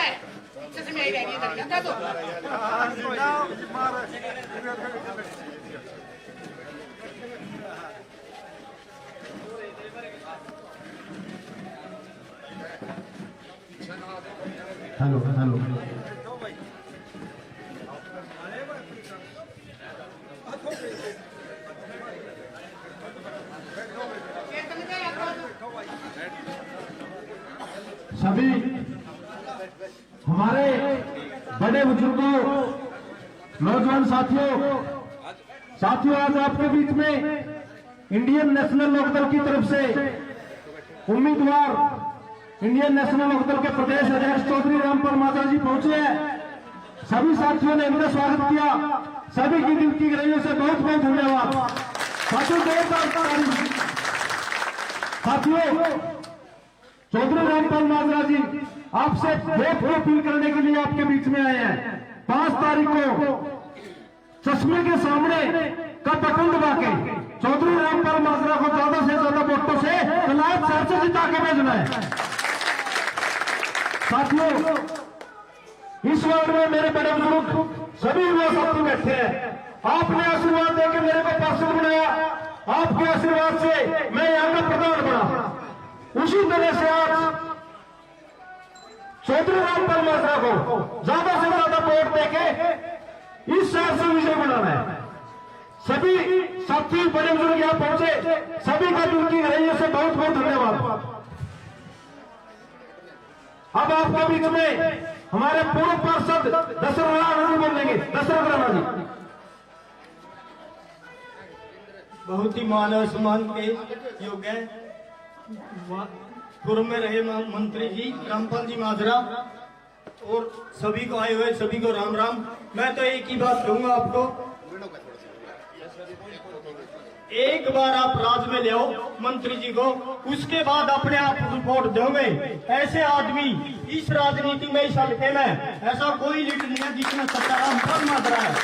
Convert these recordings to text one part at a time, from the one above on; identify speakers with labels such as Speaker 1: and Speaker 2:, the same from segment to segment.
Speaker 1: है, पीछे से मैं ही रह गई इधर, क्या तो
Speaker 2: हेलो हेलो सभी हमारे बड़े बुजुर्गों, नौजवान साथियों आज आपके बीच में इंडियन नेशनल लोकदल की तरफ से उम्मीदवार इंडियन नेशनल लोकदल के प्रदेश अध्यक्ष चौधरी रामपाल माजरा जी पहुंचे हैं। सभी साथियों ने इनका स्वागत किया। सभी की दिल की गहराइयों से बहुत बहुत धन्यवाद। साथियों चौधरी रामपाल माजरा जी आपसे वोट को अपील करने के लिए आपके बीच में आए हैं। 5 तारीख को चश्मे के सामने का बटन दबा के चौधरी रामपाल माजरा को ज्यादा से ज्यादा वोटों से कलायत शहर से जिता के भेजना है। साथियों इस वार्ड में मेरे बड़े बुजुर्ग सभी युवा साथी बैठे हैं। आपने आशीर्वाद देकर मेरे को पार्षद बनाया, आपके आशीर्वाद से मैं यहाँ का प्रधान बना। उसी तरह से आज चौधरी रामपाल माजरा को ज्यादा से ज्यादा वोट देके इस शहर से विजय बनाना है। सभी साथी बड़े बुजुर्ग यहाँ पहुंचे, सभी का दिल की गहराइयों से बहुत बहुत धन्यवाद। अब आपके बीच में हमारे पूर्व पार्षद दशरथ राणा जी बोलेंगे। दशरथ राणा जी
Speaker 3: बहुत ही मान और सम्मान के योग्य है। पूर्व में रहे मंत्री जी रामपाल जी माजरा और सभी को आए हुए सभी को राम राम। मैं तो एक ही बात कहूंगा आपको, एक बार आप राज में ले आओ मंत्री जी को, उसके बाद अपने आप रिपोर्ट दोगे। ऐसे आदमी इस राजनीति में इस हल्के में ऐसा कोई लीडर नहीं है जिसमें सच्चा रामपाल माजरा है।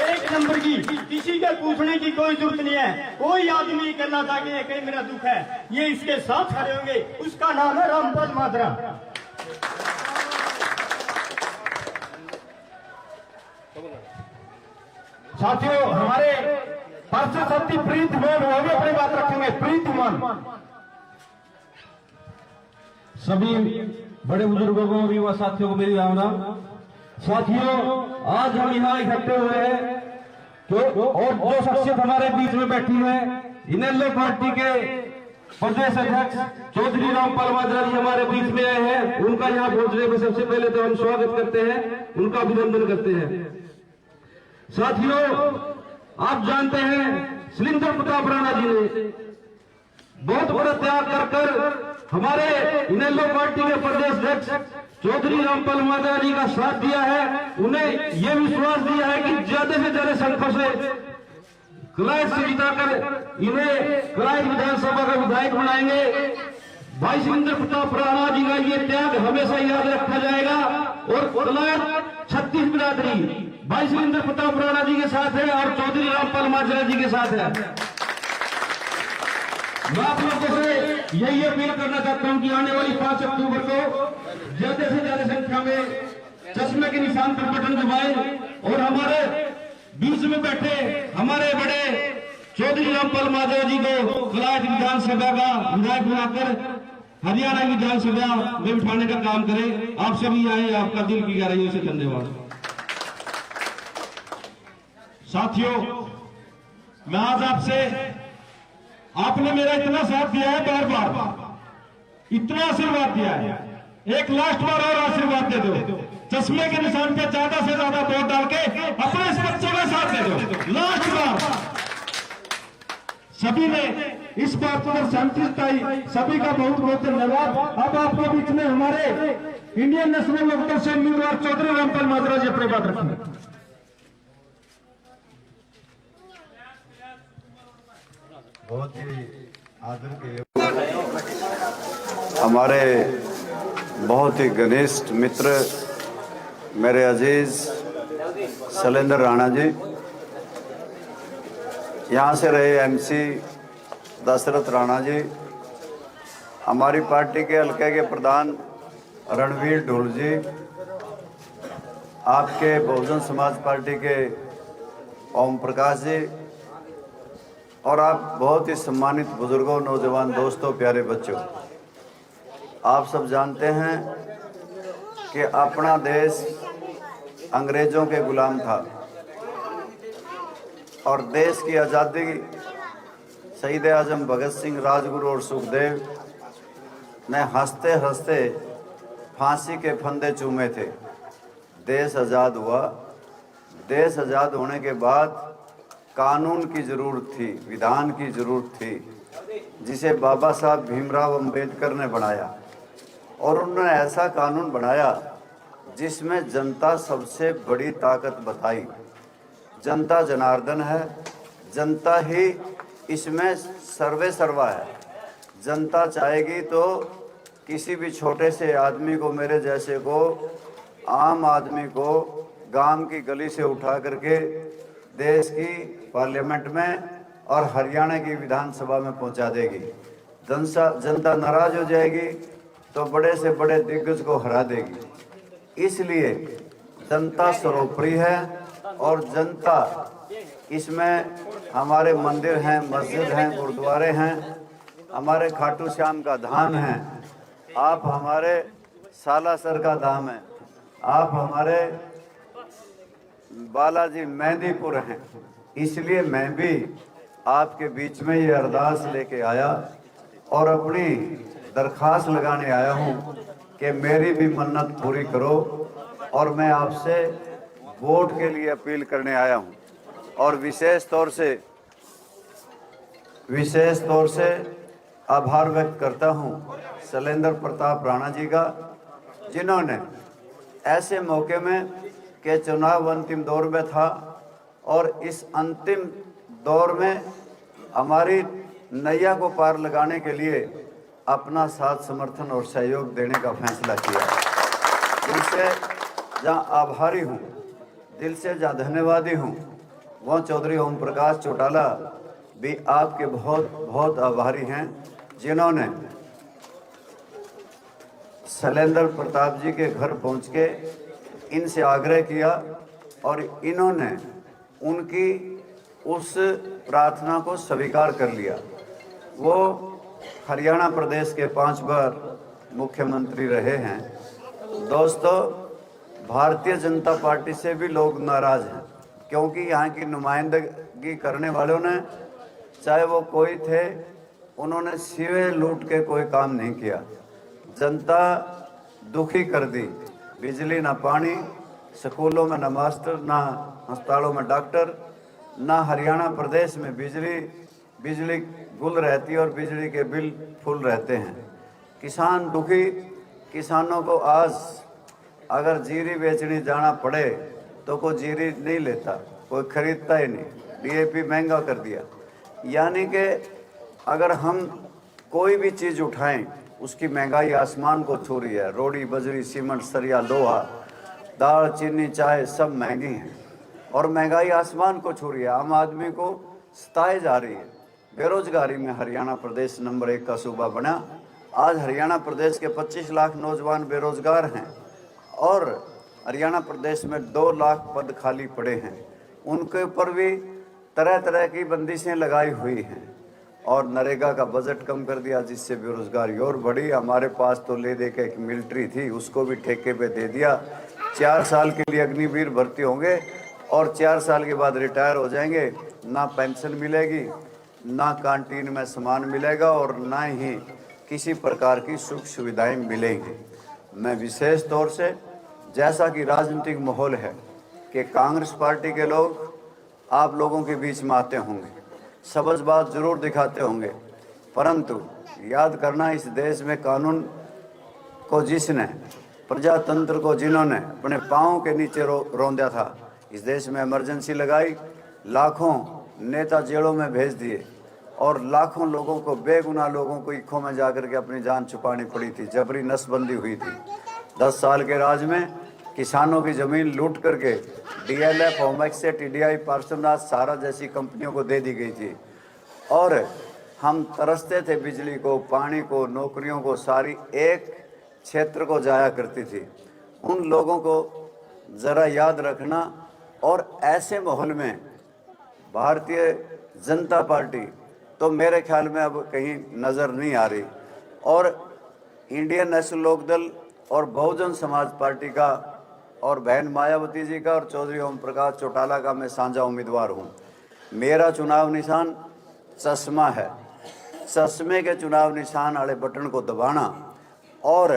Speaker 3: एक नंबर की, किसी के पूछने की कोई जरूरत नहीं है। कोई आदमी कहना चाहिए कि मेरा दुख है, ये इसके साथ खड़े होंगे, उसका नाम है रामपाल माजरा।
Speaker 2: साथियों हमारे पार्षद साथी प्रीत मान वो भी अपनी बात रखेंगे। प्रीत मान सभी बड़े बुजुर्गों को, युवा साथियों को मेरी राम राम। साथियों आज हम यहाँ इकट्ठे हुए हैं और जो शख्सियत हमारे बीच में बैठी है, इनेलो पार्टी के प्रदेश अध्यक्ष चौधरी रामपाल माजरा जी हमारे बीच में आए हैं। उनका यहाँ पहुंचने में सबसे पहले तो हम स्वागत करते हैं, उनका अभिनंदन करते हैं। साथियों आप जानते हैं शैलेंद्र प्रताप राणा जी ने बहुत बड़ा त्याग कर हमारे इनेलो पार्टी के प्रदेश अध्यक्ष चौधरी रामपाल माजरा जी का साथ दिया है। उन्हें यह विश्वास दिया है कि ज्यादा से ज्यादा संख्या से कलायत से जिताकर इन्हें कलायत विधानसभा का विधायक बनाएंगे। भाई शैलेंद्र प्रताप राणा जी का ये त्याग हमेशा याद रखा जाएगा और कलायत छत्तीस बिरादरी भाई शैलेंद्र प्रताप राणा जी के साथ है और चौधरी रामपाल माजरा जी के साथ है। मैं आप लोगों से यही अपील करना चाहता हूं कि आने वाली 5 अक्टूबर को ज्यादा से ज्यादा संख्या में चश्मे के निशान पर बटन दबाएं और हमारे बीच में बैठे हमारे बड़े चौधरी रामपाल माजरा जी को कलायत विधानसभा का विधायक बनाकर हरियाणा विधानसभा में बिठाने का काम करें। आप सभी आए, आपका दिल की गहराइयों से धन्यवाद। साथियों मैं आज आपसे, आपने मेरा इतना साथ दिया है, बार बार इतना आशीर्वाद दिया है, एक लास्ट बार और आशीर्वाद दे दो। चश्मे के निशान पे ज्यादा से ज्यादा वोट डाल के अपने इस बच्चे का साथ दे दो। लास्ट बार सभी ने इस बात पर सहमति जताई, सभी का बहुत बहुत धन्यवाद। अब आपके बीच में हमारे इंडियन नेशनल लोकदल से उम्मीदवार चौधरी रामपाल माजरा जी अपनी बात रखेंगे।
Speaker 4: बहुत ही आदर के हमारे बहुत ही घनिष्ठ मित्र मेरे अजीज शैलेंद्र राणा जी, यहाँ से रहे एमसी दशरथ राणा जी, हमारी पार्टी के हल्के के प्रधान रणवीर ढोल जी, आपके बहुजन समाज पार्टी के ओम प्रकाश जी और आप बहुत ही सम्मानित बुजुर्गों, नौजवान दोस्तों, प्यारे बच्चों, आप सब जानते हैं कि अपना देश अंग्रेज़ों के गुलाम था और देश की आज़ादी शहीद आजम भगत सिंह, राजगुरु और सुखदेव ने हंसते हंसते फांसी के फंदे चूमे थे। देश आज़ाद हुआ। देश आज़ाद होने के बाद कानून की ज़रूरत थी, विधान की ज़रूरत थी, जिसे बाबा साहब भीमराव अंबेडकर ने बनाया। और उन्होंने ऐसा कानून बनाया जिसमें जनता सबसे बड़ी ताकत बताई। जनता जनार्दन है, जनता ही इसमें सर्वे सर्वा है। जनता चाहेगी तो किसी भी छोटे से आदमी को, मेरे जैसे को, आम आदमी को गांव की गली से उठा करके देश की पार्लियामेंट में और हरियाणा की विधानसभा में पहुंचा देगी। जनता नाराज हो जाएगी तो बड़े से बड़े दिग्गज को हरा देगी। इसलिए जनता सर्वोपरि है और जनता इसमें हमारे मंदिर हैं, मस्जिद हैं, गुरुद्वारे हैं, हमारे खाटू श्याम का धाम है, आप हमारे सालासर का धाम है, आप हमारे बालाजी मेहंदीपुर हैं। इसलिए मैं भी आपके बीच में ये अरदास लेके आया और अपनी दरख्वास्त लगाने आया हूँ कि मेरी भी मन्नत पूरी करो। और मैं आपसे वोट के लिए अपील करने आया हूँ और विशेष तौर से आभार व्यक्त करता हूँ शैलेंद्र प्रताप राणा जी का, जिन्होंने ऐसे मौके में के चुनाव अंतिम दौर में था और इस अंतिम दौर में हमारी नैया को पार लगाने के लिए अपना साथ, समर्थन और सहयोग देने का फैसला किया। दिल से जहाँ आभारी हूँ, दिल से जहाँ धन्यवादी हूँ, वह चौधरी ओम प्रकाश चौटाला भी आपके बहुत बहुत आभारी हैं, जिन्होंने शैलेंद्र प्रताप जी के घर पहुँच के इनसे आग्रह किया और इन्होंने उनकी उस प्रार्थना को स्वीकार कर लिया। वो हरियाणा प्रदेश के 5 बार मुख्यमंत्री रहे हैं। दोस्तों, भारतीय जनता पार्टी से भी लोग नाराज़ हैं क्योंकि यहाँ की नुमाइंदगी करने वालों ने, चाहे वो कोई थे, उन्होंने सिवे लूट के कोई काम नहीं किया। जनता दुखी कर दी। बिजली ना पानी, स्कूलों में ना मास्टर, ना अस्पतालों में डॉक्टर, ना हरियाणा प्रदेश में बिजली गुल रहती है और बिजली के बिल फुल रहते हैं। किसान दुखी। किसानों को आज अगर जीरी बेचने जाना पड़े तो कोई जीरी नहीं लेता, कोई खरीदता ही नहीं। डीएपी महंगा कर दिया। यानी कि अगर हम कोई भी चीज़ उठाएं, उसकी महंगाई आसमान को छू रही है। रोड़ी, बजरी, सीमेंट, सरिया, लोहा, दाल, चीनी, चाय सब महंगी हैं और महंगाई आसमान को छू रही है। आम आदमी को सताए जा रही है। बेरोजगारी में हरियाणा प्रदेश नंबर 1 का सूबा बना। आज हरियाणा प्रदेश के 25 लाख नौजवान बेरोजगार हैं और हरियाणा प्रदेश में 2 लाख पद खाली पड़े हैं। उनके ऊपर भी तरह तरह की बंदिशें लगाई हुई हैं और नरेगा का बजट कम कर दिया, जिससे बेरोजगारी और बढ़ी। हमारे पास तो ले दे के एक मिलिट्री थी, उसको भी ठेके पे दे दिया। 4 साल के लिए अग्निवीर भर्ती होंगे और 4 साल के बाद रिटायर हो जाएंगे। ना पेंशन मिलेगी, ना कैंटीन में सामान मिलेगा और ना ही किसी प्रकार की सुख सुविधाएं मिलेंगी। मैं विशेष तौर से, जैसा कि राजनीतिक माहौल है कि कांग्रेस पार्टी के लोग आप लोगों के बीच में आते होंगे, सबज बात जरूर दिखाते होंगे, परंतु याद करना, इस देश में कानून को जिसने, प्रजातंत्र को जिन्होंने अपने पाँव के नीचे रौंदा था, इस देश में इमरजेंसी लगाई, लाखों नेता जेलों में भेज दिए और लाखों लोगों को, बेगुनाह लोगों को ईखों में जाकर के अपनी जान छुपानी पड़ी थी। जबरी नसबंदी हुई थी। 10 साल के राज में किसानों की ज़मीन लूट करके डीएलएफ, होमैक्स से टीडीआई, पार्श्वनाथ, सारा जैसी कंपनियों को दे दी गई थी और हम तरसते थे बिजली को, पानी को, नौकरियों को, सारी एक क्षेत्र को जाया करती थी। उन लोगों को ज़रा याद रखना। और ऐसे माहौल में भारतीय जनता पार्टी तो मेरे ख्याल में अब कहीं नज़र नहीं आ रही, और इंडियन नेशनल लोकदल और बहुजन समाज पार्टी का और बहन मायावती जी का और चौधरी ओम प्रकाश चौटाला का मैं साझा उम्मीदवार हूँ। मेरा चुनाव निशान चश्मा है। चश्मे के चुनाव निशान वाले बटन को दबाना और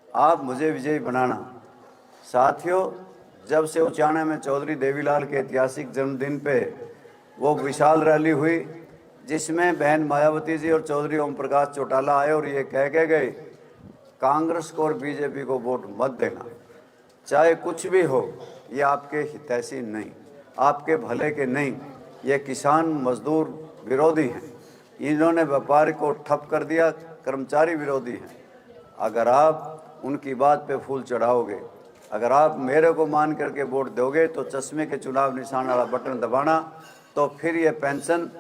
Speaker 4: आप मुझे विजयी बनाना। साथियों, जब से उचाना में चौधरी देवीलाल के ऐतिहासिक जन्मदिन पे वो विशाल रैली हुई जिसमें बहन मायावती जी और चौधरी ओम प्रकाश चौटाला आए और ये कह के गए कांग्रेस को और बीजेपी को वोट मत देना, चाहे कुछ भी हो, ये आपके हितैषी नहीं, आपके भले के नहीं, ये किसान मजदूर विरोधी हैं, इन्होंने व्यापार को ठप कर दिया, कर्मचारी विरोधी हैं। अगर आप उनकी बात पे फूल चढ़ाओगे, अगर आप मेरे को मान करके वोट दोगे तो चश्मे के चुनाव निशान वाला बटन दबाना, तो फिर ये पेंशन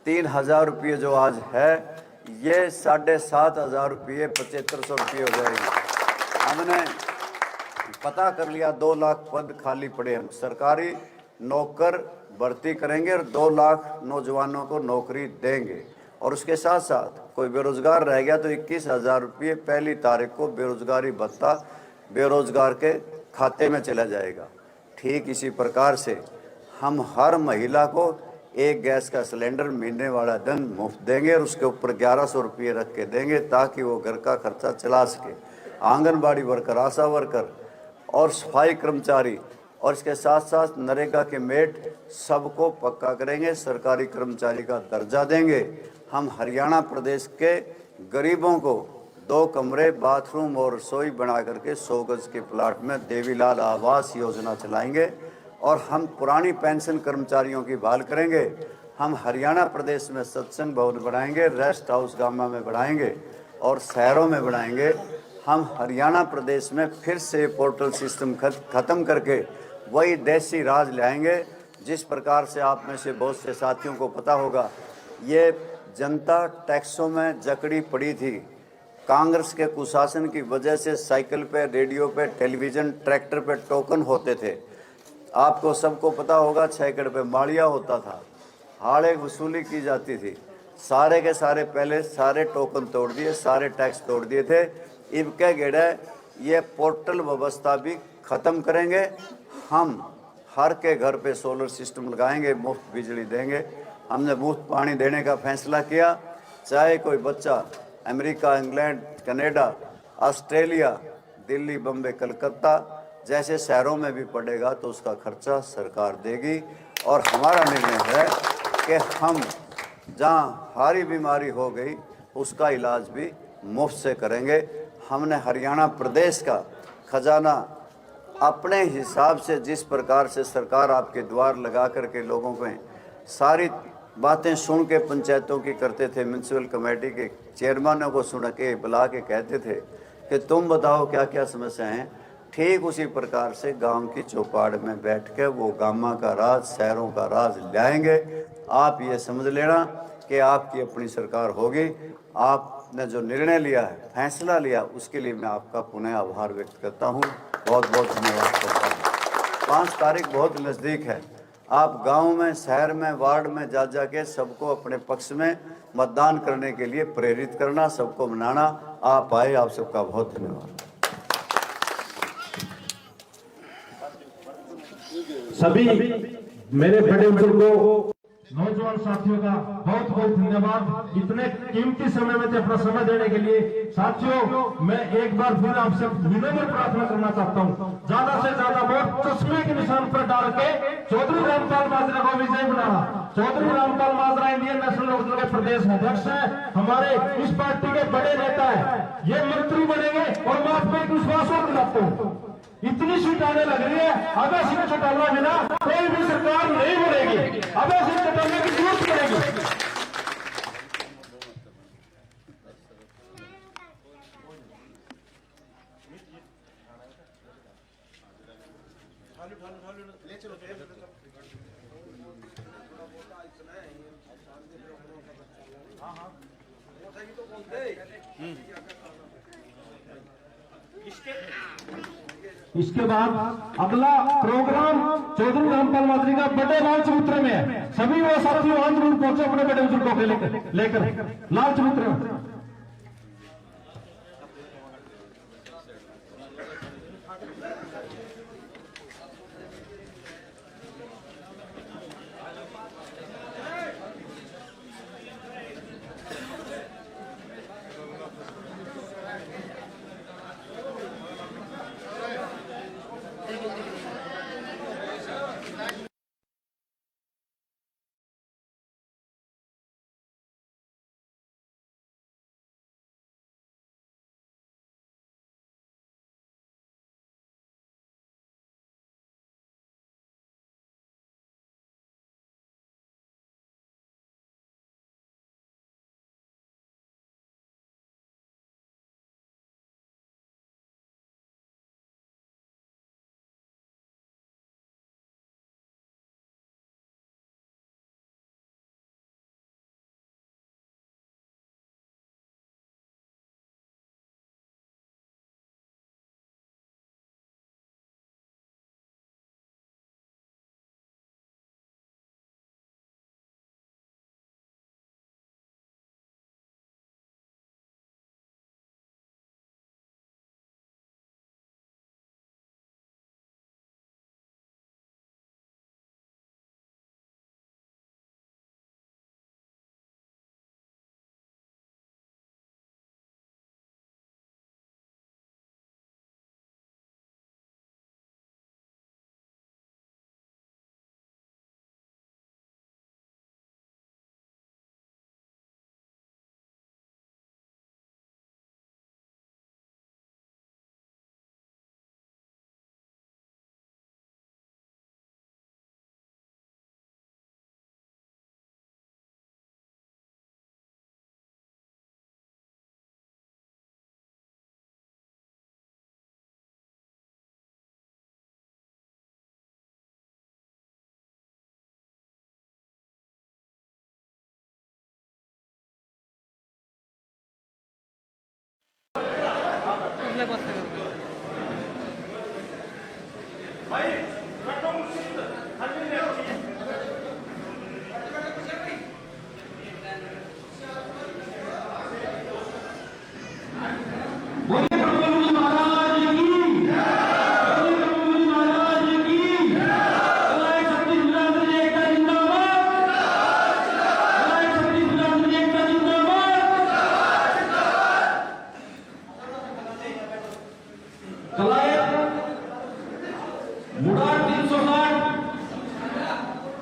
Speaker 4: 3000 रुपये जो आज है ये 7500 रुपये 7500 रुपये हो जाएगी। हमने पता कर लिया 2 लाख पद खाली पड़े हैं, सरकारी नौकर भर्ती करेंगे और 2 लाख नौजवानों को नौकरी देंगे। और उसके साथ साथ कोई बेरोजगार रह गया तो 21,000 रुपये पहली तारीख को बेरोजगारी भत्ता बेरोजगार के खाते में चला जाएगा। ठीक इसी प्रकार से हम हर महिला को एक गैस का सिलेंडर महीने वाला दिन मुफ्त देंगे और उसके ऊपर 1100 रुपये रख के देंगे ताकि वो घर का खर्चा चला सके। आंगनबाड़ी वर्कर, आशा वर्कर और सफाई कर्मचारी और इसके साथ साथ नरेगा के मेट सबको पक्का करेंगे, सरकारी कर्मचारी का दर्जा देंगे। हम हरियाणा प्रदेश के गरीबों को 2 कमरे, बाथरूम और रसोई बना करके 100 गज के प्लाट में देवीलाल आवास योजना चलाएंगे और हम पुरानी पेंशन कर्मचारियों की बहाल करेंगे। हम हरियाणा प्रदेश में सत्संग भवन बनाएंगे, रेस्ट हाउस गामा में बनाएंगे और शहरों में बनाएंगे। हम हरियाणा प्रदेश में फिर से पोर्टल सिस्टम ख़त्म करके वही देसी राज लाएंगे। जिस प्रकार से आप में से बहुत से साथियों को पता होगा, ये जनता टैक्सों में जकड़ी पड़ी थी। कांग्रेस के कुशासन की वजह से साइकिल पे, रेडियो पे, टेलीविज़न, ट्रैक्टर पे टोकन होते थे। आपको सबको पता होगा 6 एकड़ पे माड़िया होता था, हाड़े वसूली की जाती थी। सारे के सारे पहले सारे टोकन तोड़ दिए, सारे टैक्स तोड़ दिए थे। इब के गेड़े ये पोर्टल व्यवस्था भी ख़त्म करेंगे। हम हर के घर पे सोलर सिस्टम लगाएंगे, मुफ्त बिजली देंगे। हमने मुफ्त पानी देने का फैसला किया। चाहे कोई बच्चा America, England, Canada, Australia, Delhi, Bombay, Calcutta जैसे शहरों में भी पड़ेगा तो उसका खर्चा सरकार देगी। और हमारा निर्णय है कि हम जहाँ हारी बीमारी हो गई उसका इलाज भी मुफ्त से करेंगे। हमने हरियाणा प्रदेश का खजाना अपने हिसाब से, जिस प्रकार से सरकार आपके द्वार लगा करके लोगों को सारी बातें सुन के पंचायतों की करते थे, म्यूनसिपल कमेटी के चेयरमैनों को सुन के बुला के कहते थे कि तुम बताओ क्या क्या समस्याएं हैं, ठीक उसी प्रकार से गांव की चौपाड़ में बैठ के वो गामा का राज, शहरों का राज लाएंगे। आप ये समझ लेना कि आपकी अपनी सरकार होगी। आपने जो निर्णय लिया है, फैसला लिया, उसके लिए मैं आपका पुनः आभार व्यक्त करता हूँ। बहुत बहुत धन्यवाद करता हूँ। 5 तारीख बहुत नज़दीक है। आप गांव में, शहर में, वार्ड में जा के सबको अपने पक्ष में मतदान करने के लिए प्रेरित करना, सबको मनाना। आप आए, आप सबका बहुत धन्यवाद।
Speaker 2: सभी मेरे बड़े बुजुर्गों, नौजवान साथियों का बहुत बहुत धन्यवाद इतने कीमती समय में अपना समय देने के लिए। साथियों, मैं एक बार फिर आपसे विनम्र प्रार्थना करना चाहता हूँ, ज्यादा से ज्यादा वोट चश्मे के निशान पर डाल के चौधरी रामपाल माजरा को विजय बनाना। चौधरी रामपाल माजरा इंडियन नेशनल लोकदल के प्रदेश अध्यक्ष है, हमारे इस पार्टी के बड़े नेता है। ये मंत्री बनेंगे और मैं आपको एक विश्वास और दिलाता हूँ, इतनी सीट आने लग रही है, अगर सीट चटाला बिना कोई भी सरकार नहीं बनेगी। अगर सीट चटाने की जरूरत पड़ेगी।
Speaker 3: इसके
Speaker 2: इसके बाद अगला प्रोग्राम चौधरी रामपाल माजरी का बड़े लाल चबूतरे में है। सभी वो साथी वहां जरूर पहुंचे अपने बड़े बुजुर्गों के लेकर लाल चबूतरे में।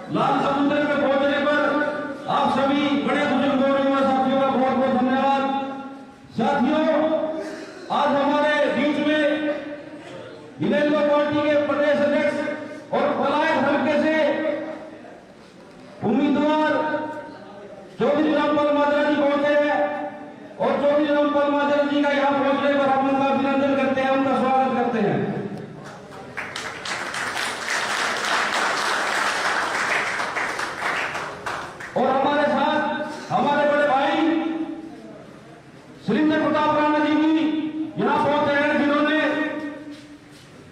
Speaker 2: लाल समुद्र में पहुंचने पर आप सभी बड़े बुजुर्गों और साथियों का बहुत बहुत धन्यवाद। साथियों, आज हमारे बीच में इनेलो पार्टी के प्रदेश अध्यक्ष और पलायन हल्के से उम्मीदवार चौधरी रामपाल माजरा जी पहुंचे हैं और चौधरी रामपाल माजरा जी का यहाँ पहुंचने पर हम उनका अभिनंदन करते हैं, उनका स्वागत करते हैं। और हमारे साथ हमारे बड़े भाई सुरेंद्र प्रताप राणा जी भी यहाँ पहुंचे हैं, जिन्होंने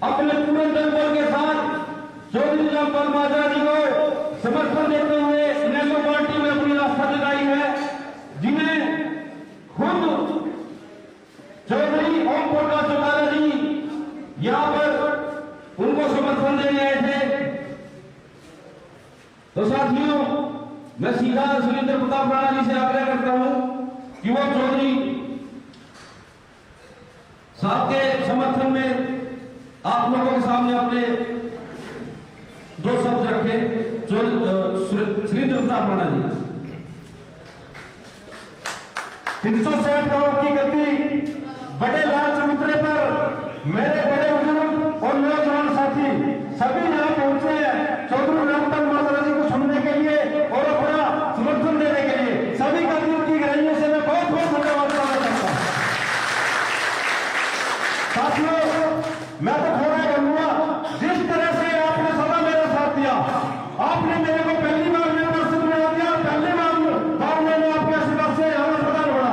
Speaker 2: अपने पूरे दलबल के साथ चौधरी रामपाल माजरा जी को समर्थन देते हुए इनेलो पार्टी में अपनी आस्था जताई है, जिन्हें खुद चौधरी ओम प्रकाश चौटाला जी यहाँ पर उनको समर्थन देने आए थे। तो साथियों, मैं सीधा सुरेंद्र प्रताप राणा जी से आग्रह करता हूं कि वो चौधरी साहब के समर्थन में आप लोगों के सामने अपने दो शब्द रखे। सुरेंद्र प्रताप राणा जी। 360 करोड़ की गति बड़े लाल चबूतरे पर मेरे बड़े बुजुर्ग और नौजवान साथी सभी यहाँ पहुंचे हैं चौधरी रामपाल माजरा जी को सुनने के लिए और अपना समर्थन देने के लिए। सभी का दिल की गहराइयों से मैं बहुत बहुत धन्यवाद करना चाहता हूं। साथियों, मैं तो थोड़ा कहूंगा, जिस तरह से आपने सदा मेरा साथ दिया, आपने मेरे को पहली बार मेरे परिषद में आ दिया, पहली बार मैंने आपके आशीर्वाद से यहाँ प्रदान बढ़ा,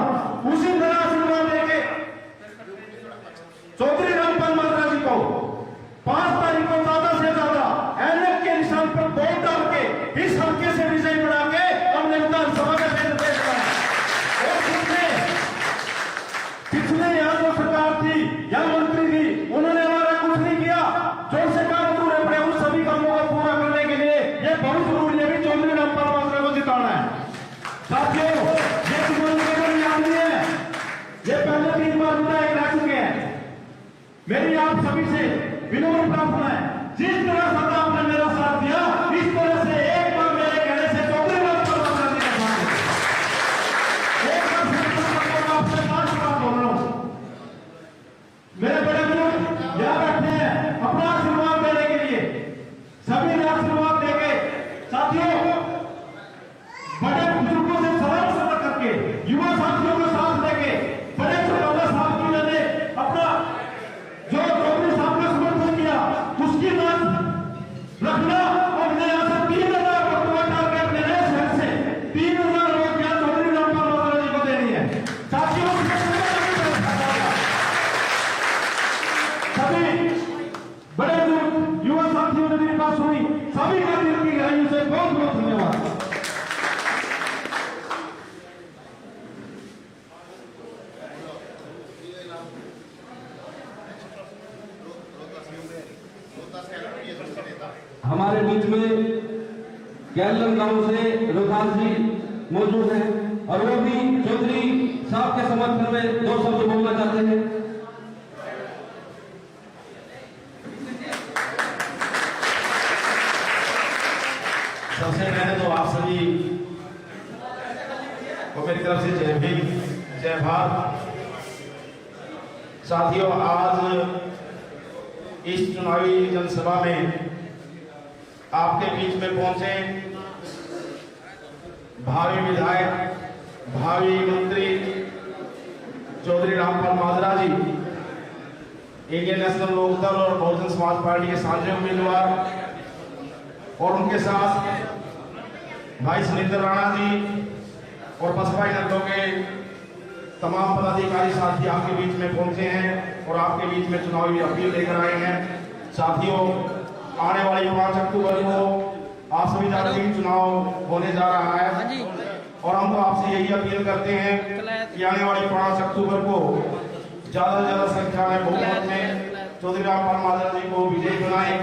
Speaker 2: उसी तरह आशीर्वाद देंगे चौधरी रामपाल माजरा जी को
Speaker 5: आप सभी से विनम्र प्रार्थना है, जिस तरह सदा आपने मेरा साथ दिया, इस तरह से एक बार मेरे कहने से चौधरी रामपाल माजरा जी का साथ दें। एक बार फिर आपसे 5 बार बोल रहा हूं। मेरे बड़े बुजुर्ग यहाँ बैठे हैं अपना आशीर्वाद देने के लिए, सभी ने आशीर्वाद देके साथियों बड़े बुजुर्गों से सलाह करके युवा साथियों को साथ देके बड़े चौटाला साहब की मैंने अपना जो चौधरी साहब का समर्थन किया उसकी बात रखना और मैं यहाँ से 3,000 वोट टारगेट मेरे शहर से 3,000 वोट क्या चौधरी रामपाल माजरा जी को देनी है। साथियों सभी बड़े बुजुर्ग युवा साथियों ने मेरी बात सुनी, सभी का दिल की गहराइयों से बहुत बहुत धन्यवाद।
Speaker 2: हमारे बीच में कैलन गांव से रोहतास जी मौजूद हैं और वो भी चौधरी साहब के समर्थन में 2 शब्द बोलना चाहते हैं।
Speaker 5: सबसे पहले तो आप सभी को मेरी तरफ से जय भीम जय भारत। साथियों, आज इस चुनावी जनसभा में आपके बीच में पहुंचे भावी विधायक, भावी मंत्री चौधरी रामपाल माजरा जी, इंडियन नेशनल लोकदल और बहुजन समाज पार्टी के साझे उम्मीदवार, और उनके साथ भाई सुनिंदर राणा जी और बसपा नंदों के तमाम पदाधिकारी साथी आपके बीच में पहुंचे हैं और आपके बीच में चुनावी अपील लेकर आए हैं। साथियों, आने वाली 5 अक्टूबर को आप सभी जानते हैं चुनाव होने जा रहा है और हम तो आपसे यही अपील करते हैं कि आने वाली 5 अक्टूबर को ज्यादा से ज्यादा संख्या में बहुमत में चौधरी रामपाल माजरा जी को विजयी बनाएं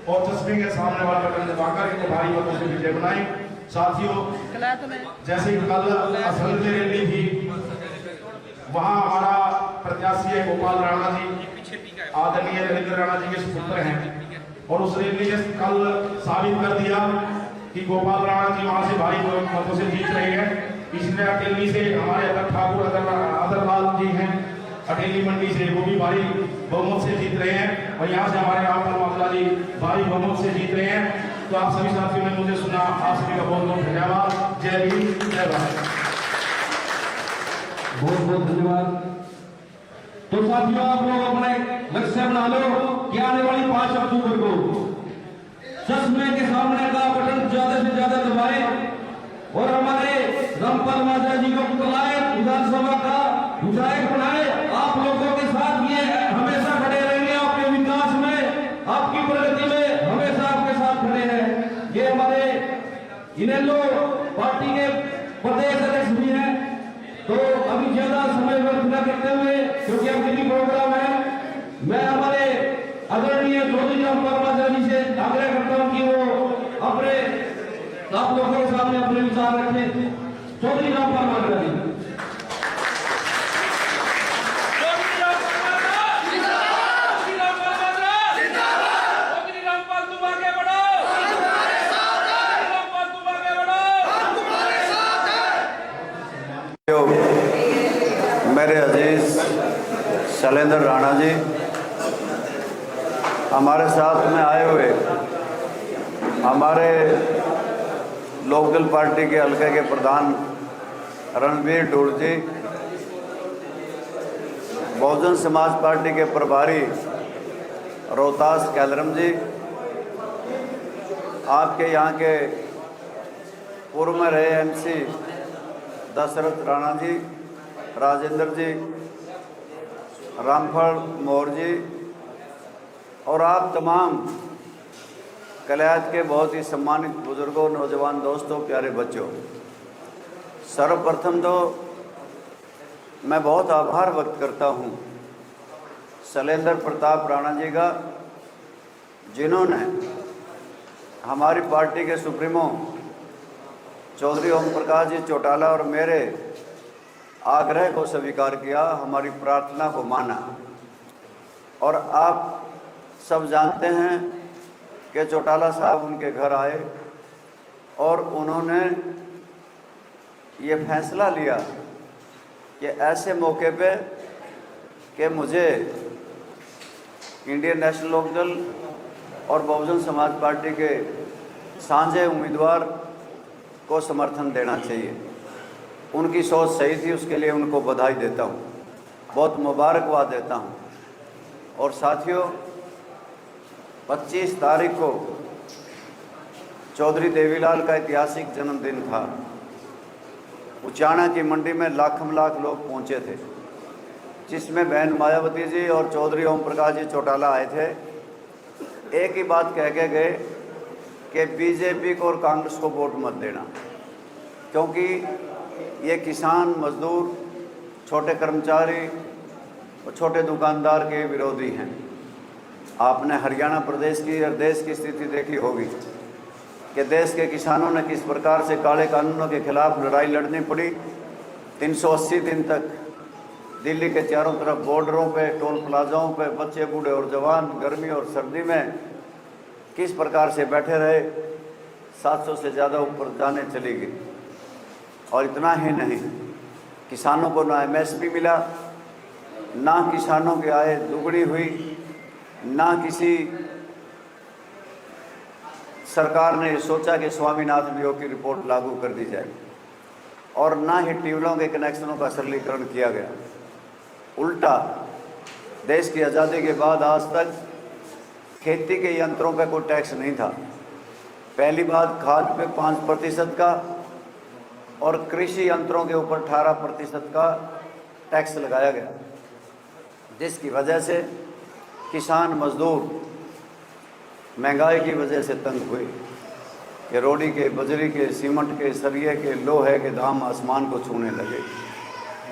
Speaker 5: और चश्मे के सामने वाला बटन दबाकर इनको भारी मतों से विजय बनाएं। साथियों, जैसे कल असर में रैली थी, वहां हमारा प्रत्याशी है गोपाल राणा जी, आदरणीय रविंद्र राणा जी के सुपुत्र हैं, और उस रैली ने कल साबित कर दिया कि गोपाल राणा जी वहां से भारी मतों से जीत रहे हैं। इसलिए अकेली से हमारे अदर ठाकुर अदरलाल जी हैं अकेली मंडी से, वो भी भारी बहुमत से जीत रहे हैं, और यहाँ से हमारे रामपाल माजरा जी भारी बहुमत से जीत रहे हैं। तो आप सभी साथियों ने मुझे सुना, आप सभी का बहुत बहुत धन्यवाद। जय भीम जय भारत।
Speaker 2: बहुत बहुत धन्यवाद। तो साथियों, आप लोग अपने लक्ष्य बना लो कि आने वाली 5 अक्टूबर को चश्मे के सामने का बटन ज्यादा से ज्यादा दबाएं और हमारे रामपाल माजरा जी को बुलाएं, विधानसभा का विधायक बनाए। आप लोगों के साथ ये हमेशा खड़े रहेंगे, आपके विकास में, आपकी प्रगति में हमेशा आपके साथ खड़े हैं। ये हमारे इनेलो पार्टी के प्रदेश अध्यक्ष भी हैं। तो अभी ज्यादा समय व्यर्थ न करते हुए, क्योंकि अब दिल्ली प्रोग्राम है, मैं हमारे आदरणीय चौधरी रामपाल माजरा जी से आग्रह करता हूं कि वो अपने आप लोगों के सामने अपने विचार रखें। चौधरी रामपाल माजरा जी।
Speaker 4: मेरे अजीज शैलेंद्र राणा जी, हमारे साथ में आए हुए हमारे लोकदल पार्टी के हल्के के प्रधान रणबीर टूर जी, बहुजन समाज पार्टी के प्रभारी रोहतास कैलरम जी, आपके यहाँ के पूर्व में रहे एमसी दशरथ राणा जी, राजेंद्र जी, रामफल मौर्य जी, और आप तमाम कलयात के बहुत ही सम्मानित बुजुर्गों, नौजवान दोस्तों, प्यारे बच्चों, सर्वप्रथम तो मैं बहुत आभार व्यक्त करता हूँ शैलेंद्र प्रताप राणा जी का, जिन्होंने हमारी पार्टी के सुप्रीमो चौधरी ओम प्रकाश जी चौटाला और मेरे आग्रह को स्वीकार किया, हमारी प्रार्थना को माना और आप सब जानते हैं कि चौटाला साहब उनके घर आए और उन्होंने ये फैसला लिया कि ऐसे मौके पे कि मुझे इंडियन नेशनल लोकदल और बहुजन समाज पार्टी के साझे उम्मीदवार को समर्थन देना चाहिए। उनकी सोच सही थी, उसके लिए उनको बधाई देता हूँ, बहुत मुबारकबाद देता हूँ। और साथियों, 25 तारीख को चौधरी देवीलाल का ऐतिहासिक जन्मदिन था। उचाना की मंडी में लाखों लाख लोग पहुँचे थे, जिसमें बहन मायावती जी और चौधरी ओम प्रकाश जी चौटाला आए थे। एक ही बात कह के गए कि बीजेपी को और कांग्रेस को वोट मत देना, क्योंकि ये किसान, मजदूर, छोटे कर्मचारी और छोटे दुकानदार के विरोधी हैं। आपने हरियाणा प्रदेश की और देश की स्थिति देखी होगी कि देश के किसानों ने किस प्रकार से काले कानूनों के खिलाफ लड़ाई लड़नी पड़ी। 380 दिन तक दिल्ली के चारों तरफ बॉर्डरों पे, टोल प्लाजाओं पे बच्चे, बूढ़े और जवान गर्मी और सर्दी में किस प्रकार से बैठे रहे। 700 से ज़्यादा ऊपर जाने चली गई। और इतना ही नहीं, किसानों को ना MSP मिला, ना किसानों की आय दुगनी हुई, ना किसी सरकार ने सोचा कि स्वामीनाथन योग की रिपोर्ट लागू कर दी जाए, और ना ही ट्यूबवेलों के कनेक्शनों का सरलीकरण किया गया। उल्टा देश की आज़ादी के बाद आज तक खेती के यंत्रों पर कोई टैक्स नहीं था। पहली बात, खाद पे 5% का और कृषि यंत्रों के ऊपर 18% का टैक्स लगाया गया, जिसकी वजह से किसान, मजदूर महंगाई की वजह से तंग हुए कि रोडी के, बजरी के, सीमेंट के, सरिये के, लोहे के दाम आसमान को छूने लगे।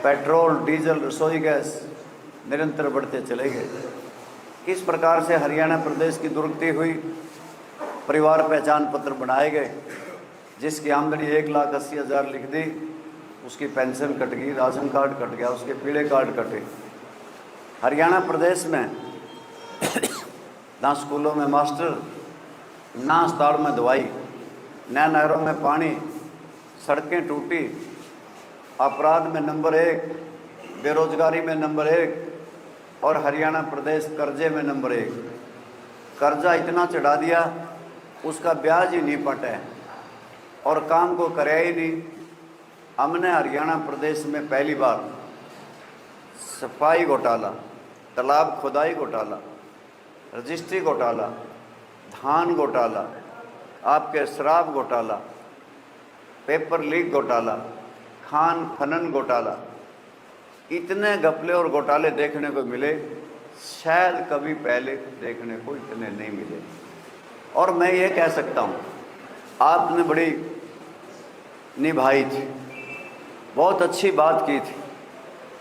Speaker 4: पेट्रोल, डीजल, रसोई गैस निरंतर बढ़ते चले गए। किस प्रकार से हरियाणा प्रदेश की दुर्गति हुई। परिवार पहचान पत्र बनाए गए, जिसकी आमदनी 1,80,000 लिख दी, उसकी पेंशन कट गई, राशन कार्ड कट गया, उसके पीले कार्ड कटे। हरियाणा प्रदेश में ना स्कूलों में मास्टर, ना अस्पताल में दवाई, ना नहरों में पानी, सड़कें टूटी, अपराध में नंबर 1, बेरोजगारी में नंबर 1 और हरियाणा प्रदेश कर्जे में नंबर 1। कर्जा इतना चढ़ा दिया, उसका ब्याज ही नहीं पटा और काम को करे ही नहीं। हमने हरियाणा प्रदेश में पहली बार सफाई घोटाला, तालाब खुदाई घोटाला, रजिस्ट्री घोटाला, धान घोटाला, आपके शराब घोटाला, पेपर लीक घोटाला, खान खनन घोटाला, इतने घपले और घोटाले देखने को मिले, शायद कभी पहले देखने को इतने नहीं मिले। और मैं ये कह सकता हूँ, आपने बड़ी निभाई थी, बहुत अच्छी बात की थी।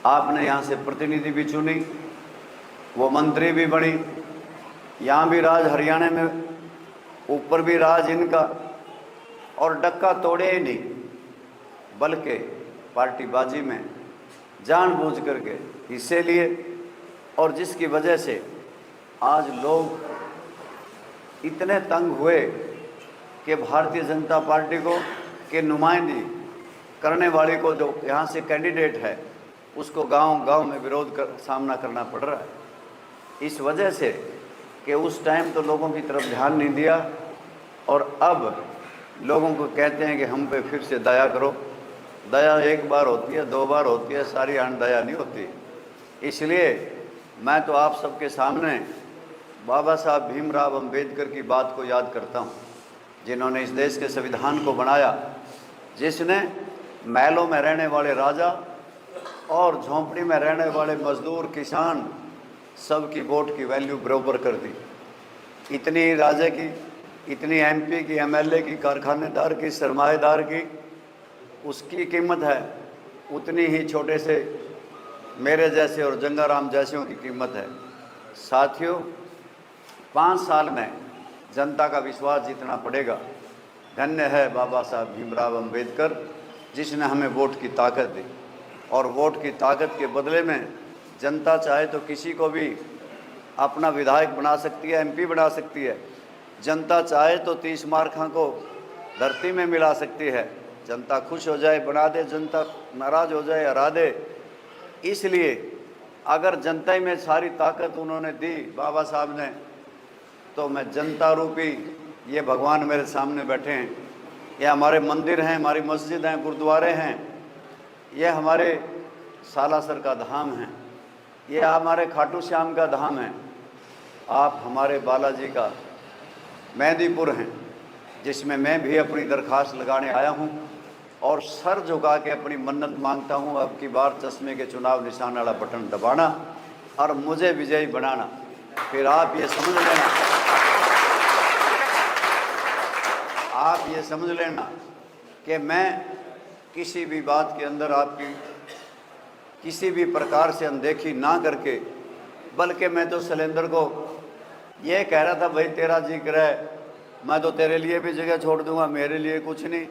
Speaker 4: आपने यहाँ से प्रतिनिधि भी चुनी, वो मंत्री भी बनी, यहाँ भी राज हरियाणा में, ऊपर भी राज इनका, और डक्का तोड़े ही नहीं, बल्कि पार्टीबाजी में जानबूझ करके हिस्से लिए, और जिसकी वजह से आज लोग इतने तंग हुए कि भारतीय जनता पार्टी को के नुमाइंदगी करने वाले को, जो यहाँ से कैंडिडेट है, उसको गांव-गांव में विरोध कर सामना करना पड़ रहा है। इस वजह से कि उस टाइम तो लोगों की तरफ ध्यान नहीं दिया, और अब लोगों को कहते हैं कि हम पे फिर से दया करो। दया एक बार होती है, 2 बार होती है, सारी आन दया नहीं होती। इसलिए मैं तो आप सबके सामने बाबा साहब भीमराव अंबेडकर की बात को याद करता हूँ, जिन्होंने इस देश के संविधान को बनाया, जिसने महलों में रहने वाले राजा और झोंपड़ी में रहने वाले मजदूर, किसान, सब की वोट की वैल्यू बराबर कर दी। इतनी राजा की, इतनी MP की, MLA की, कारखानेदार की, सरमाएदार की, उसकी कीमत है, उतनी ही छोटे से मेरे जैसे और जंगाराम जैसों की कीमत है। साथियों, 5 साल में जनता का विश्वास जीतना पड़ेगा। धन्य है बाबा साहब भीमराव अंबेडकर, जिसने हमें वोट की ताकत दी, और वोट की ताकत के बदले में जनता चाहे तो किसी को भी अपना विधायक बना सकती है, MP बना सकती है। जनता चाहे तो 30 मार्खा को धरती में मिला सकती है। जनता खुश हो जाए बना दे, जनता नाराज हो जाए हरा दे। इसलिए अगर जनता में सारी ताकत उन्होंने दी बाबा साहब ने, तो मैं जनता रूपी ये भगवान मेरे सामने बैठे हैं, ये हमारे मंदिर हैं, हमारी मस्जिद हैं, गुरुद्वारे हैं, ये हमारे सालासर का धाम है, ये हमारे खाटू श्याम का धाम है, आप हमारे बालाजी का मेहंदीपुर हैं, जिसमें मैं भी अपनी दरख्वास्त लगाने आया हूं और सर झुका के अपनी मन्नत मांगता हूं, अब की बार चश्मे के चुनाव निशान वाला बटन दबाना और मुझे विजयी बनाना। फिर आप ये समझ लेना, आप ये समझ लेना कि मैं किसी भी बात के अंदर आपकी किसी भी प्रकार से अनदेखी ना करके, बल्कि मैं तो शैलेंद्र को ये कह रहा था, भाई तेरा जिक्र है, मैं तो तेरे लिए भी जगह छोड़ दूंगा, मेरे लिए कुछ नहीं।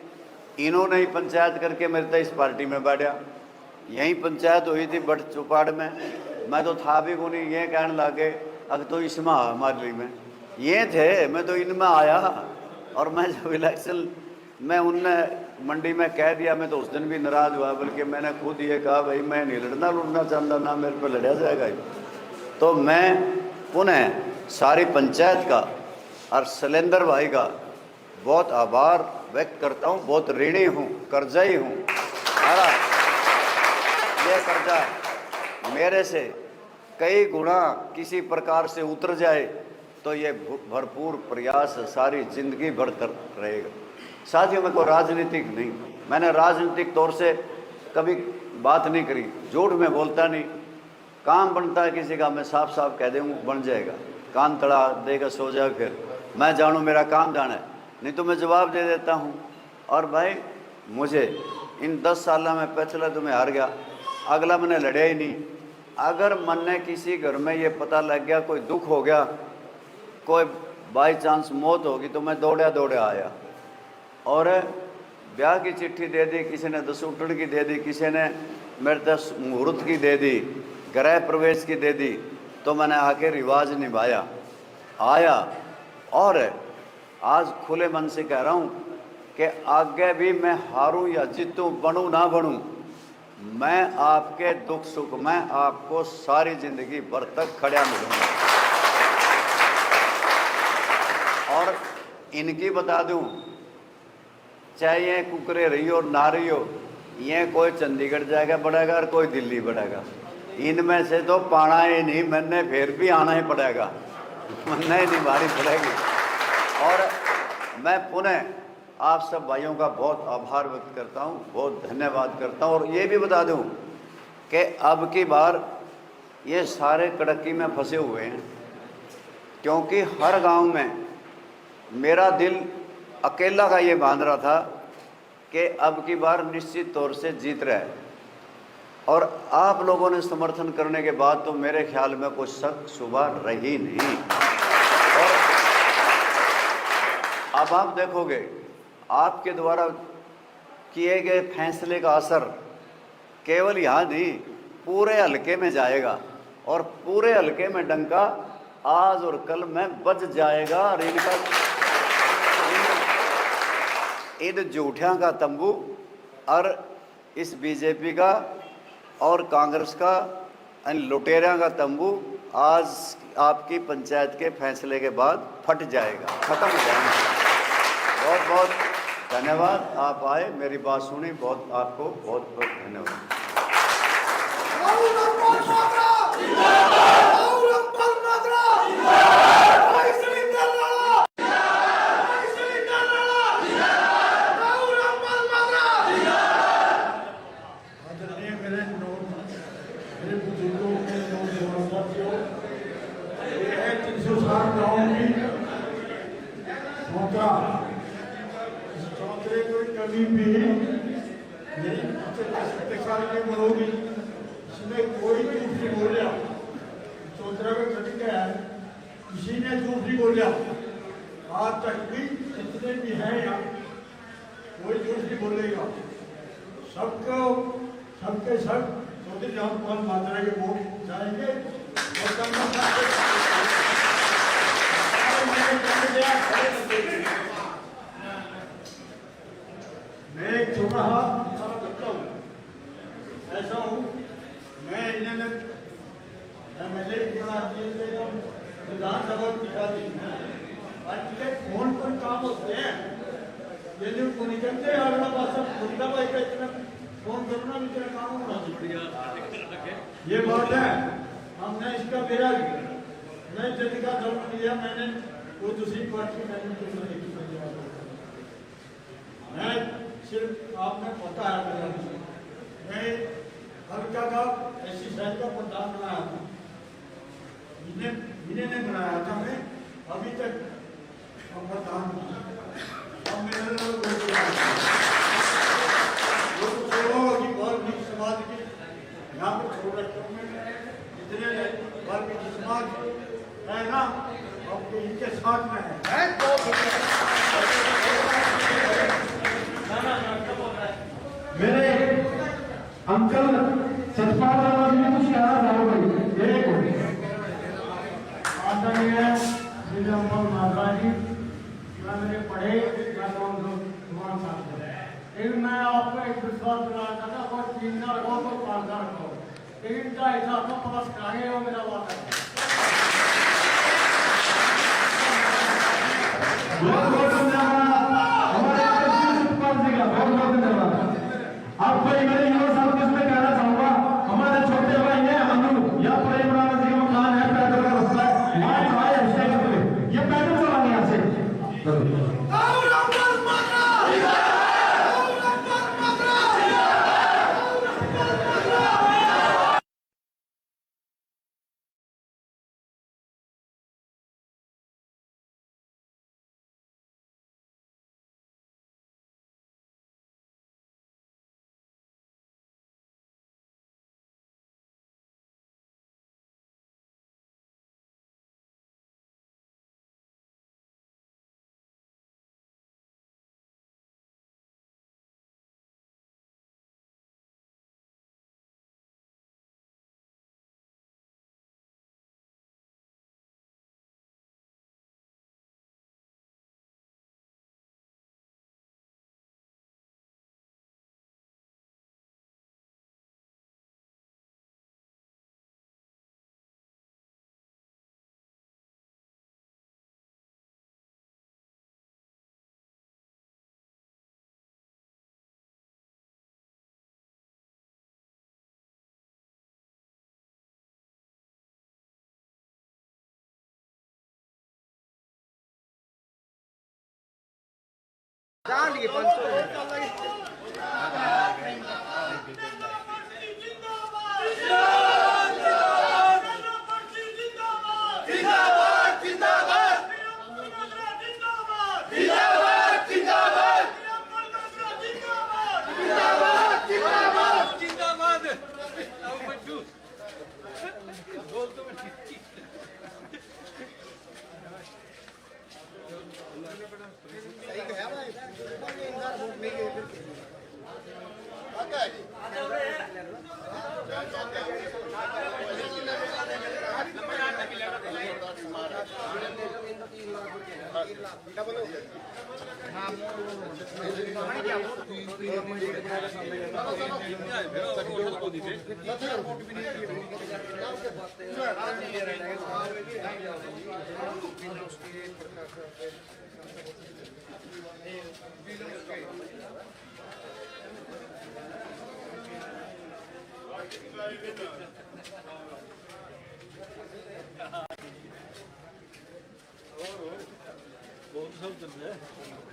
Speaker 4: इन्होंने ही पंचायत करके मेरे तो इस पार्टी में बैठा, यही पंचायत हुई थी बट चौपाड़ में, मैं तो था भी को नहीं, ये कहने लगे अब तो इसमें हमारे लिए में ये थे, मैं तो इनमें आया। और मैं जब इलेक्शन में उनने मंडी में कह दिया, मैं तो उस दिन भी नाराज़ हुआ, बल्कि मैंने खुद ये कहा भाई मैं नहीं लड़ना चाहता, ना मेरे पर लड़ा जाएगा। तो मैं पुनः सारी पंचायत का और शैलेंद्र भाई का बहुत आभार व्यक्त करता हूँ, बहुत ऋणी हूँ, कर्जाई हूँ। ये कर्जा मेरे से कई गुना किसी प्रकार से उतर जाए तो ये भरपूर प्रयास सारी जिंदगी भर कर रहेगा। साथियों, मैं कोई राजनीतिक नहीं, मैंने राजनीतिक तौर से कभी बात नहीं करी, झूठ में बोलता नहीं। काम बनता है किसी का, मैं साफ साफ कह दूँ बन जाएगा, कान तड़ा देगा सो जाए, फिर मैं जानूँ मेरा काम जाना है, नहीं तो मैं जवाब दे देता हूँ। और भाई मुझे इन 10 साल में पिछला तो मैं हार गया, अगला मैंने लड़े ही नहीं। अगर मन ने किसी घर में ये पता लग गया कोई दुख हो गया, कोई बाई चांस मौत होगी, तो मैं दौड़े आया और ब्याह की चिट्ठी दे दी, किसी ने 10 उठड़ की दे दी, किसी ने मेरे 10 मुहूर्त की दे दी, गृह प्रवेश की दे दी, तो मैंने आके रिवाज निभाया आया। और आज खुले मन से कह रहा हूँ कि आगे भी मैं हारूं या जीतूं, बनूं ना बनूं, मैं आपके दुख सुख में आपको सारी जिंदगी भर तक खड़ा मिलूंगा। और इनकी बता दूं, चाहे ये कुकरे रही हो ना रही हो, ये कोई चंडीगढ़ जाएगा बढ़ेगा और कोई दिल्ली बढ़ेगा, इनमें से तो पाना ही नहीं, मैंने फिर भी आना ही पड़ेगा, मैंने नहीं भारी पड़ेगी। और मैं पुनः आप सब भाइयों का बहुत आभार व्यक्त करता हूँ, बहुत धन्यवाद करता हूँ। और ये भी बता दूँ कि अब की बार ये सारे कड़की में फंसे हुए हैं, क्योंकि हर गांव में मेरा दिल अकेला का ये बांध रहा था कि अब की बार निश्चित तौर से जीत रहा है। और आप लोगों ने समर्थन करने के बाद तो मेरे ख्याल में कोई शक शुबा रही नहीं। और अब आप देखोगे आपके द्वारा किए गए फैसले का असर केवल यहाँ नहीं, पूरे हलके में जाएगा, और पूरे हलके में डंका आज और कल में बज जाएगा। और इन झूठियाँ का तंबू और इस बीजेपी का और कांग्रेस का, इन लुटेरियों का तंबू आज आपकी पंचायत के फैसले के बाद फट जाएगा, खत्म हो जाएगा। बहुत बहुत धन्यवाद, आप आए, मेरी बात सुनी, बहुत आपको बहुत बहुत धन्यवाद।
Speaker 6: कभी भी यही 70 साल की उम्र होगी, इसमें कोई झूठ नहीं बोलिया। चौधरा में कभी क्या है, किसी ने झूठ नहीं बोलिया, आज तक भी जितने भी हैं यहाँ कोई झूठ नहीं बोलेगा। सबको सबके सब चौधरी रामपाल माजरा के वोट जाएंगे। मैं एक छोटा सा बच्चा हूँ, ऐसा हूँ। मैं इन्होंने MLA विधानसभा फोन पर काम होते हैं, यदि उनको निकलते हैं अगला पास खुदा भाई का इतना फोन करना भी इतना काम होना चाहिए। ये बात है, हमने इसका मेरा मैं जति का धर्म लिया, मैंने वो दूसरी पार्टी मैंने दूसरी मैं सिर्फ आपने पता है मेरा, मैं हल्का का ऐसी शहर का प्रधान बनाया था, इन्हें बनाया था। मैं अभी तक प्रधान अब मेरे वर्ग समाज की यहाँ पर छोड़ रखे जितने वर्ग समाज है ना, अब इनके साथ में है।
Speaker 2: मेरे अंकल सतपाल राव जी ने कुछ कहा था भाई, एक
Speaker 6: आदरणीय श्री रामपाल माधरा जी, मैं मेरे पढ़े मैं तुम्हारा साथ है, लेकिन मैं आपको एक विश्वास दिलाना चाहता हूँ, और 3 साल रखो तो 5 साल रखो, लेकिन का हिसाब तो पास कराएंगे, वो मेरा बात है।
Speaker 2: बहुत बहुत धन्यवाद हमारे सतपाल जी का, बहुत बहुत धन्यवाद। आपको मेरे युवा साहब किसमें कहना चाहूंगा, हमारे छोटे भाई हैं मनु, या प्रेम राणा जी का मकान है, पैदल का रास्ता है, वहां आए ये पैदल चलाने यहाँ से।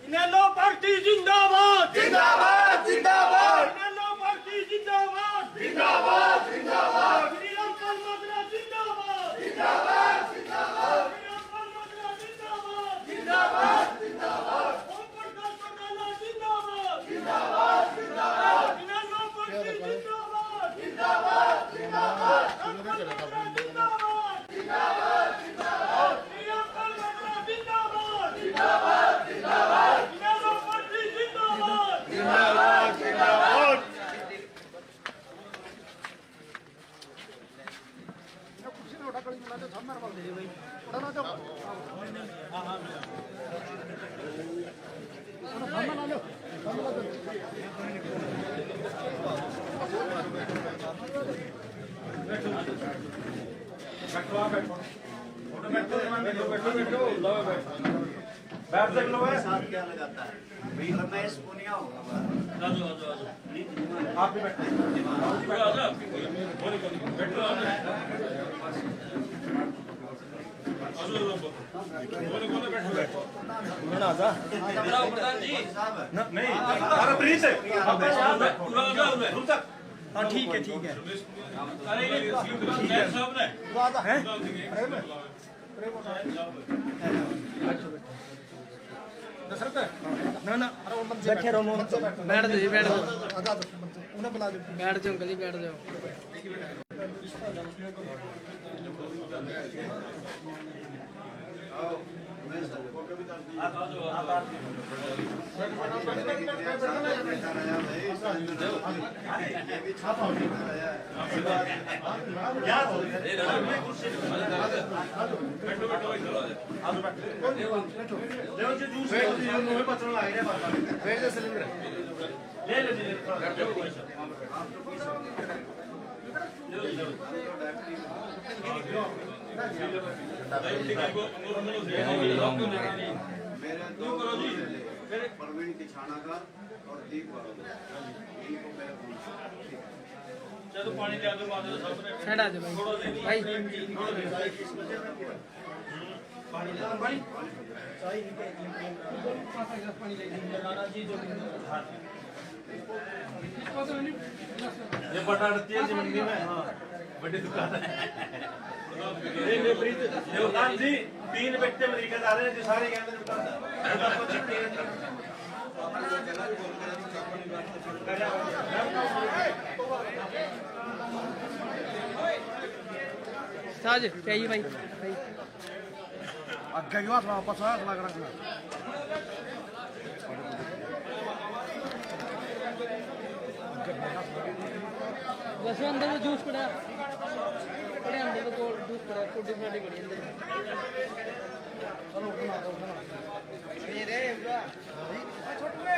Speaker 3: इनेलो पार्टी जिंदाबाद जिंदाबाद जिंदाबाद, इनेलो पार्टी जिंदाबाद जिंदाबाद जिंदाबाद, श्री रामपाल माधरा जिंदाबाद जिंदाबाद जिंदाबाद, श्री रामपाल माधरा जिंदाबाद जिंदाबाद जिंदाबाद, ओम प्रकाश चौटाला जिंदाबाद जिंदाबाद जिंदाबाद, इनेलो पार्टी जिंदाबाद जिंदाबाद जिंदाबाद, जिंदाबाद जिंदाबाद जिंदाबाद, श्री रामपाल माधरा जिंदाबाद जिंदाबाद जिंदाबाद, इनेलो पार्टी जिंदाबाद जिंदाबाद जिंदाबाद।
Speaker 4: साथ क्या लगाता है रमेश पुनिया होगा
Speaker 5: आप भी बैठो
Speaker 3: हाँ ठीक है ना ना बैठे रहो बैठ दो जी बैठ दो बैठ जाओ गली बैठ जाओ
Speaker 4: मेरे दो प्रवीण किछाना का और दीप इनको मेरे
Speaker 7: चलो पानी लिया दो मादर साहब ने
Speaker 3: साइड आ जाओ भाई
Speaker 7: ये बटा अड़ती है मंडी में बड़ी दुकान है देवकान जी 3 व्यक्ति अमेरिका जा रहे हैं जो सारे के अंदर
Speaker 3: साज चाहिए भाई बस अंदर तो जूस पड़ा पड़े अंदर तो जूस पड़ा टूटी फटी पड़ी अंदर ये रे छोटे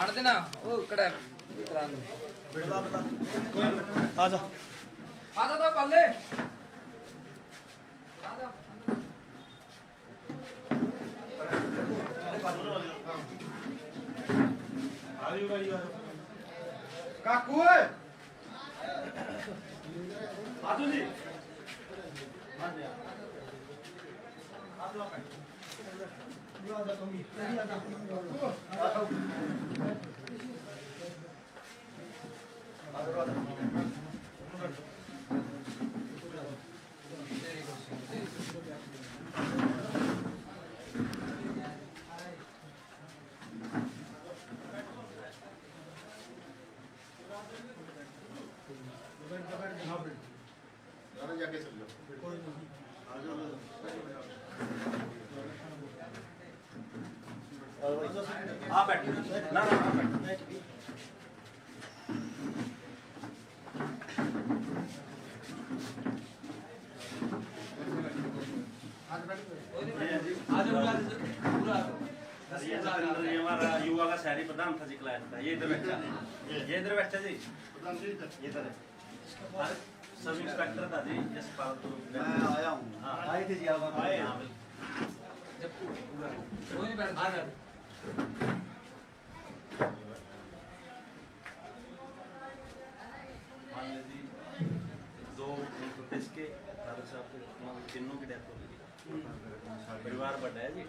Speaker 1: आड़ देना ओ कड़ा
Speaker 3: आजा
Speaker 1: आजा तो पल्ले
Speaker 5: काकू आजू जी आप बैठो ना
Speaker 7: ये हमारा युवा का शहरी प्रधान था जी क्लास था। ये इधर बैठा जी ये इधर सब इंस्पेक्टर था जी यशपाल तो
Speaker 4: मैं आया हूँ।
Speaker 7: आए थे जी आप आए
Speaker 1: कोई नहीं बैठ
Speaker 7: मान लीजिए 2 प्रदेश के दादा साहब के तीनों की डेथ हो गई। परिवार बड़ा है जी।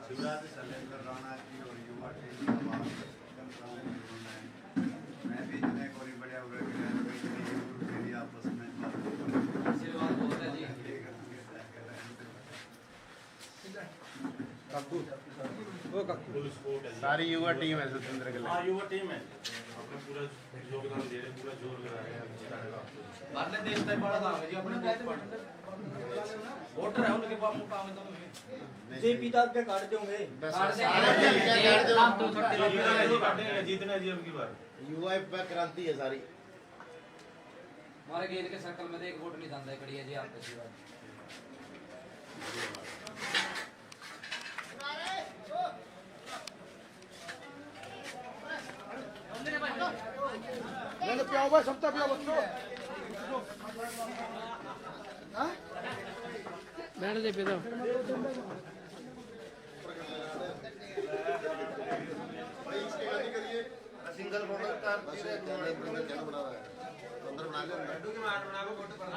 Speaker 4: शिवराज शैलेंद्र राणा जी और युवा टीम मैं भी इतने कोई बड़े हुए मेरी आपस में
Speaker 1: आशीर्वाद बहुत है जी
Speaker 5: सारी युवा टीम है स्वतंत्र के
Speaker 7: हाँ युवा टीम है
Speaker 5: अपने पूरा योगदान दे रहे पूरा जोर लगा रहे हैं
Speaker 1: बाहरले देश तक बड़ा काम है जी अपने देश पर वोटर है उनके पास काम है तो
Speaker 3: जे पिता के काट दोगे
Speaker 5: जीतना जी अब की बार
Speaker 8: युवा पे क्रांति है सारी
Speaker 1: हमारे गेल के सर्कल में एक वोट नहीं जाता है कड़ी है जी आपके सिवा
Speaker 6: मैंने पिया हुआ सबका पिया बच्चों
Speaker 1: बैठ दे पे तो
Speaker 8: सिंगल बॉर्डर का बना रहा है अंदर बना ले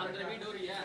Speaker 1: अंदर भी डोरी है